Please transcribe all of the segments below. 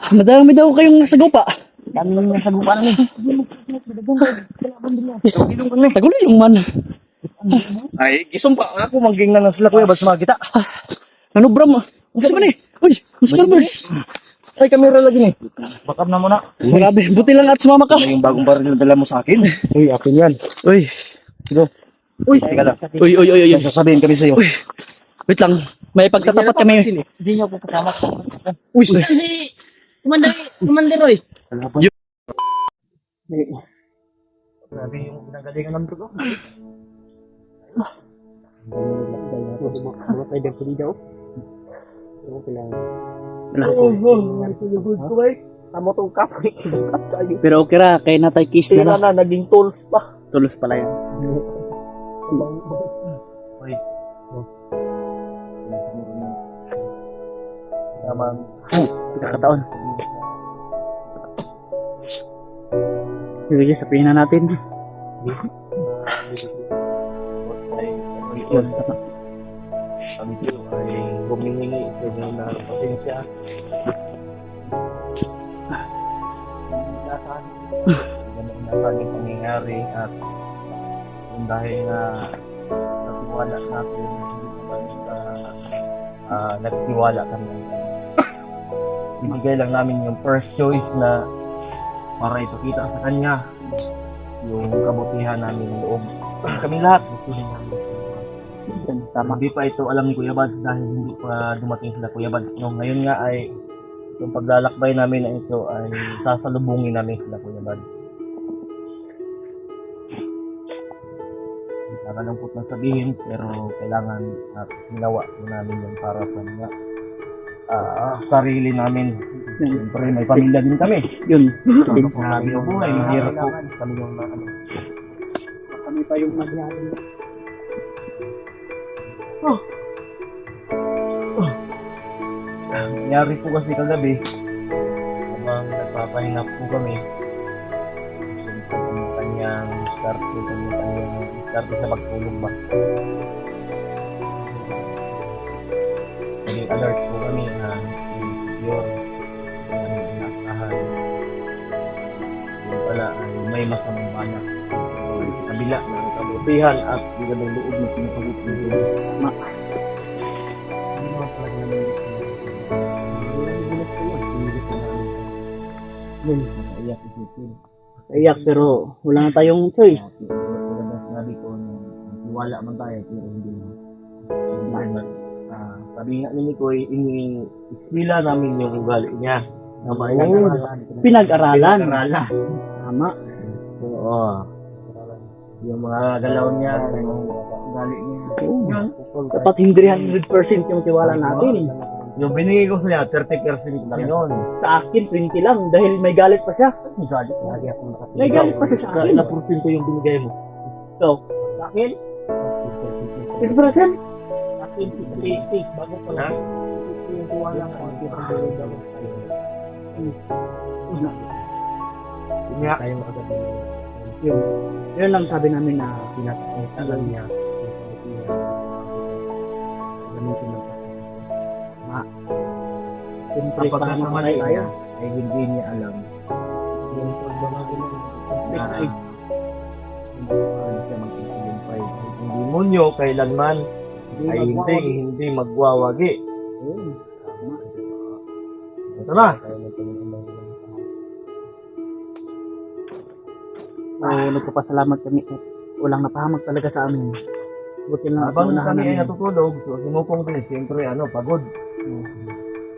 Madami daw kayong nasagupa. Dami nang nasagupa namin. Tagulo yung man. Ay, gisong pa ako mangging na sila kuya bas makita. Ano bram? Gusto ba ni? Uy, Oscar Birds. Ay, kamera lagi ni. Backup na muna. Grabe, buti lang at sumama ka. Ano yung bagong baril na dala mo sa akin? Uy, akin yan. Uy. Go. Uy, teka lang. Uy. May sasabihin kami sa'yo. Uy. Wait lang. May pagtatapat kami. Hindi niyo po kasama. Uy. Si Commander Roy. Grabe yung pinagalingan ng dugo. Mga pwede ko dito. Yung kailangan. Tamo tong kapoy. Pero okay ra, kay natay kiss na Tira lang. na, naging tools pa. Tulos pala yan. Uy. Tamang. Pagkakataon. Sige, sabihin na natin. Ang Diyos ay humihingi ito na pasensya. Ganun yung pangyayari at dahil na nagtiwala natin hindi naman sa nagtiwala kami. Ibigay lang namin yung first choice na para ipakita sa kanya yung kabutihan namin ng loob. Kami lahat tama. Hindi pa ito alam ni Kuya Bad dahil hindi pa dumating sila Kuya Bad. No, ngayon nga ay yung paglalakbay namin na ito ay sasalubungin namin sila Kuya Bad. Nakalangkot na sabihin pero kailangan at ginawa namin yan para sa mga sarili namin. Siyempre may pamilya din kami. Yun. Sa aming buhay, mahirap po kami yung Kami pa yung magyari. nangyari po kasi kagabi habang nagpapahinga po kami yung kanyang start sa pagtulog ba naging alert po kami na insecure na inaasahan yung pala ay may masamang balak kabila ng kabutihan at yung ng loob na pinapagod Iyak pero wala na tayong choice. Sabi ko, wala man tayo pero hindi na. Sabi nga ni Mikoy, ini-ispila namin yung ugali niya. Pinag-aralan. Tama. Oo. Yung mga galaw niya, yung ugali niya. Dapat hindi 100% yung tiwala natin. Yung binigay ko sa niya, 30% lang yun. Sa akin, 20 lang dahil may galit pa siya. May galit. May galit pa siya sa akin. Ilang porsyento yung binigay mo? So, sa akin, 6%. Sa akin, 60. Bago pa lang. Yung tiwala ko. Kaya kayong agad Yun lang sabi namin na pinatagal niya. gamitin ng siyempre Kapag para naman mamatay tayo. ay hindi niya alam yung pagbabago ng na siya magtitilumpay. Ang demonyo kailanman ay hindi magwawagi. Ito na. So, nagpapasalamat kami at walang napahamag talaga sa amin. Buti lang Habang unahan kami ay namin. natutulog, so sinupong din, siyempre pagod.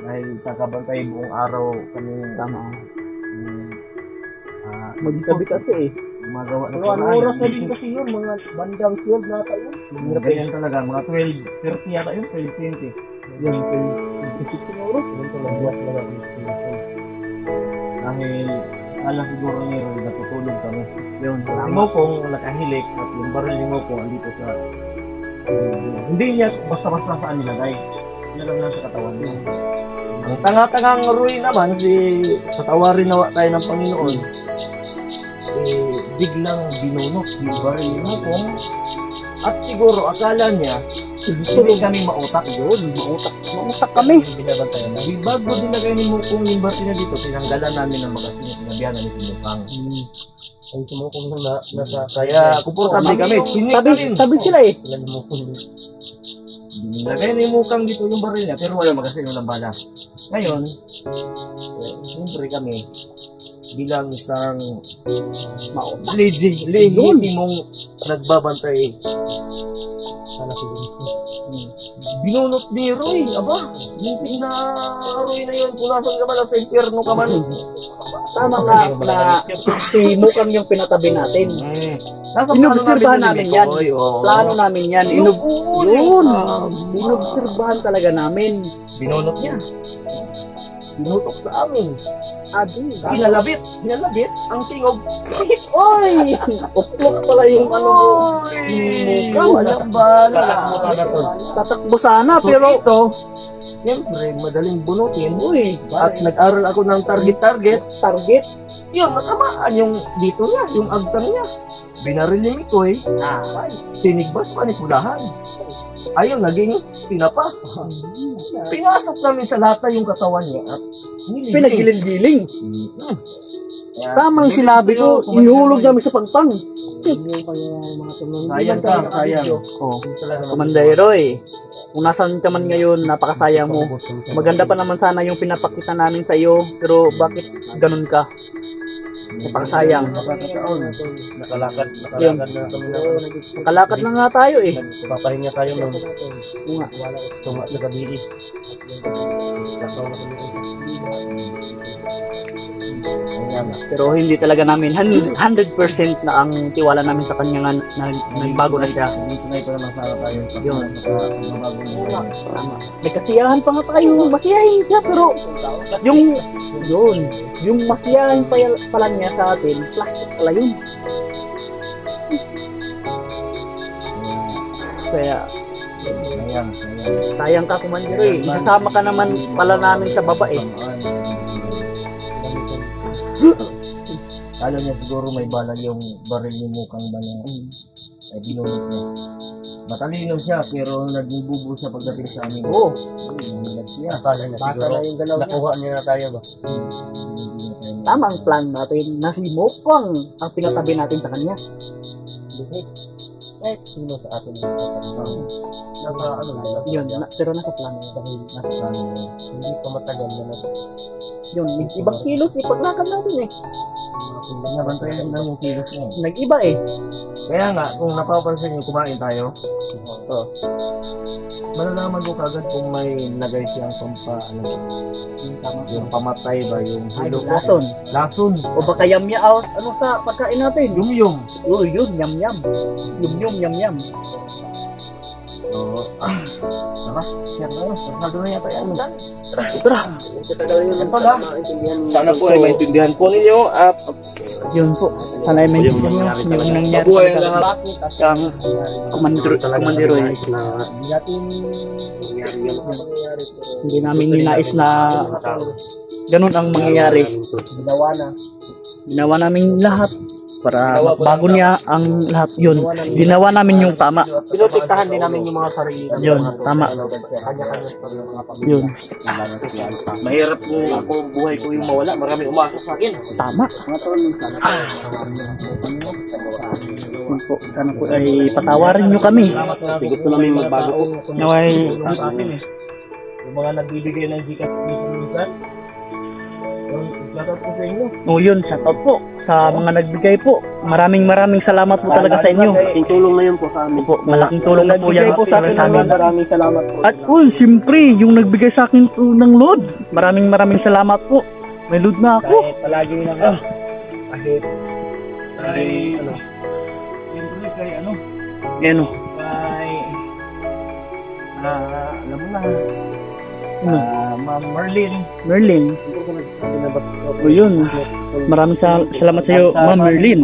Dahil kakabantay buong araw kami Tama. magtabi kasi eh. gumagawa ng Ano oras na din kasi yun, mga bandang 12 na tayo. Ganyan talaga, mga 12:30 yata yun, 12:20. Yan, 16 oras. Yun talaga, dahil akala siguro ni Roy natutulog kami. Yun, Si Mokong nakahilik at yung baril ni Mokong andito sa hindi niya basta-basta saan nilagay. Yan lang nasa katawan niya. Ang tanga-tangang Roy naman, patawarin nawa tayo ng Panginoon, biglang binunok yung baril ni Mokong at siguro akala niya Hindi kami mautak yun. Mautak kami. Binabantayan na. Bago dinagay ni Mukong yung baril niya dito, tinanggalan namin ng magasin. Sinabihan namin si Mukang. Ay, sumukong na nasa... Kaya, komportable kami. Tabi sila eh. Dinagay ni Mukang dito yung baril niya, pero wala magasin, walang bala. Ngayon, siyempre kami, bilang isang legitimong nagbabantay. Binunot ni Roy, aba, hindi na Roy na yun, kung nasan ka man, sa impyerno ka man. Tama nga na si Mukang yung pinatabi natin. Nasa Inobserbahan namin yan. Roy, oo. Plano namin yan. Yun. Inobserbahan talaga namin. Binunot niya. Binutok sa amin. Adi. Hinalabit ang tingog. Oy! Uplok pala yung ano mo. Mukang, walang bala. Tatakbo sana pero... Ito, siyempre, madaling bunutin. Uy! At nag-aral ako ng target. Target? Yun, natamaan yung dito niya, yung agtang niya. Binaril ni Mikoy, tinigbas pa ni Pulahan. Ayun, naging pinapa. Pinasok namin sa lata yung katawan niya at Pinaggiling-giling. Tamang sinabi ko, ihulog namin sa pagpang. Sayang ka, sayang. Oh, Komandero eh. Kung nasan ka man ngayon, napakasaya mo. Maganda pa naman sana yung pinapakita namin sa iyo, pero bakit ganun ka? Napakasayang. Nakalakad Yun. na kami na. Nakalakad na nga tayo eh. Papahinga tayo ng Nga. tunga na kabili. Pero hindi talaga namin 100% na ang tiwala namin sa kanya nga nagbago na siya. Tunay ko naman sana tayo. Yun. Tama. May kasiyahan pa nga tayo. Masiyahin siya pero yung masiyahin pala niya sa atin, plastic pala yun. Kaya sayang ka, Komandero eh. Isasama ka naman pala namin sa baba eh. Alam niya siguro may balag yung baril ni Mukang ba niya. Ay binunod niya. Matalino siya pero nagbububo siya pagdating sa amin. Oo. Akala niya siguro nakuha niya na tayo ba? Tama ang plan natin na si Mukang ang pinatabi natin sa kanya. Sino sa atin nasa ano nila? Yun, pero nasa plano yun. Dahil nasa plano hindi pa matagal na Yun, ibang kilos ipaglakad natin eh. nabantayan lang yung kilos niya. Nag-iba eh. Kaya nga, kung napapansin niyo, kumain tayo. Malalaman ko kagad kung may nagay siyang yung pamatay ba, yung hilo ko. Lason. O baka yamya ano sa pagkain natin? Yum-yum. Oo, yun, yam-yam. Yum-yum, yam-yam. Oo. Tara, share na yun. Masyado na yata yan. Tara. Ito lang. Sana po ay maintindihan po ninyo at Yun po. Sana ay maintindihan nyo yung nangyari mabuhay ang talaga. lahat. Ang komandero eh. Hindi namin ninais na ganun ang mangyayari. Ginawa namin lahat para bago niya ang lahat yun. Ginawa namin yung tama. Pinotektahan din namin yung mga sarili. Yun, tama. Yun, Mahirap po ako buhay ko yung mawala. Marami umasa sa akin. tama. Yun po, sana po ay patawarin nyo kami. Gusto namin magbago. Naway, Yung mga nagbibigay ng Gcash minsan. Shoutout po sa inyo. o yun, shoutout po sa mga nagbigay po. Maraming salamat po talaga sa inyo. Malaking tulong na yun po sa amin. Po, malaking tulong na po yan para sa amin. Maraming salamat po. At siyempre, yung nagbigay sa akin po ng load. Maraming salamat po. May load na ako. Kahit palagi naman. Kahit siyempre kay Yan o. kay alam mo na. Ano? Ma'am Merlin. Merlin. O yun. Maraming salamat sa iyo, Ma'am Merlin.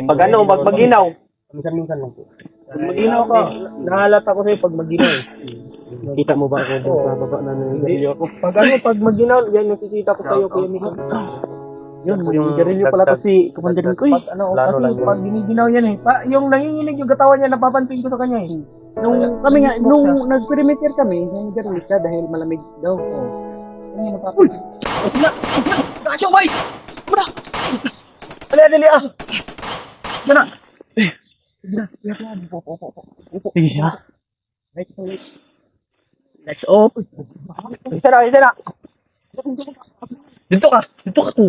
Pag pag maginaw. Minsan lang po. Pag maginaw ka, nahalata ko sa'yo pag maginaw. Kita mo ba ako doon sa baba na video ko? Pag pag maginaw, yan nakikita ko sa'yo, Kuya Mika. Yun, yung garilyo pala to si Commander ko eh. Plano lang yun. Pag giniginaw yan eh. Yung nanginginig yung katawan niya, napapansin ko sa kanya eh. Nung kami nga, nung nag-perimeter kami, yung garilyo siya dahil malamig daw. Oh. Yung napapansin. Kasyo, bay! Dali, dali ah! Mana? Sige ha. Let's up. Isa na, isa na! Dito ka. Dito ka to.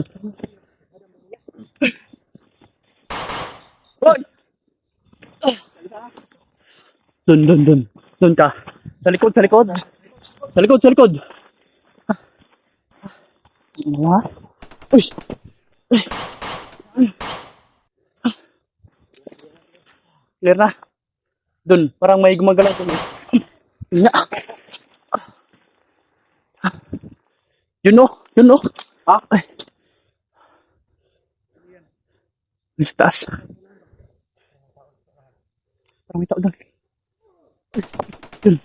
Dun. Dun ka. Sa likod, sa likod. Sa likod, sa likod. Ano? Uy! Clear na. Dun, parang may gumagalaw dun. Nga. Yun no. Ha? Ay. Nasa taas. Parang may tao doon. Yun.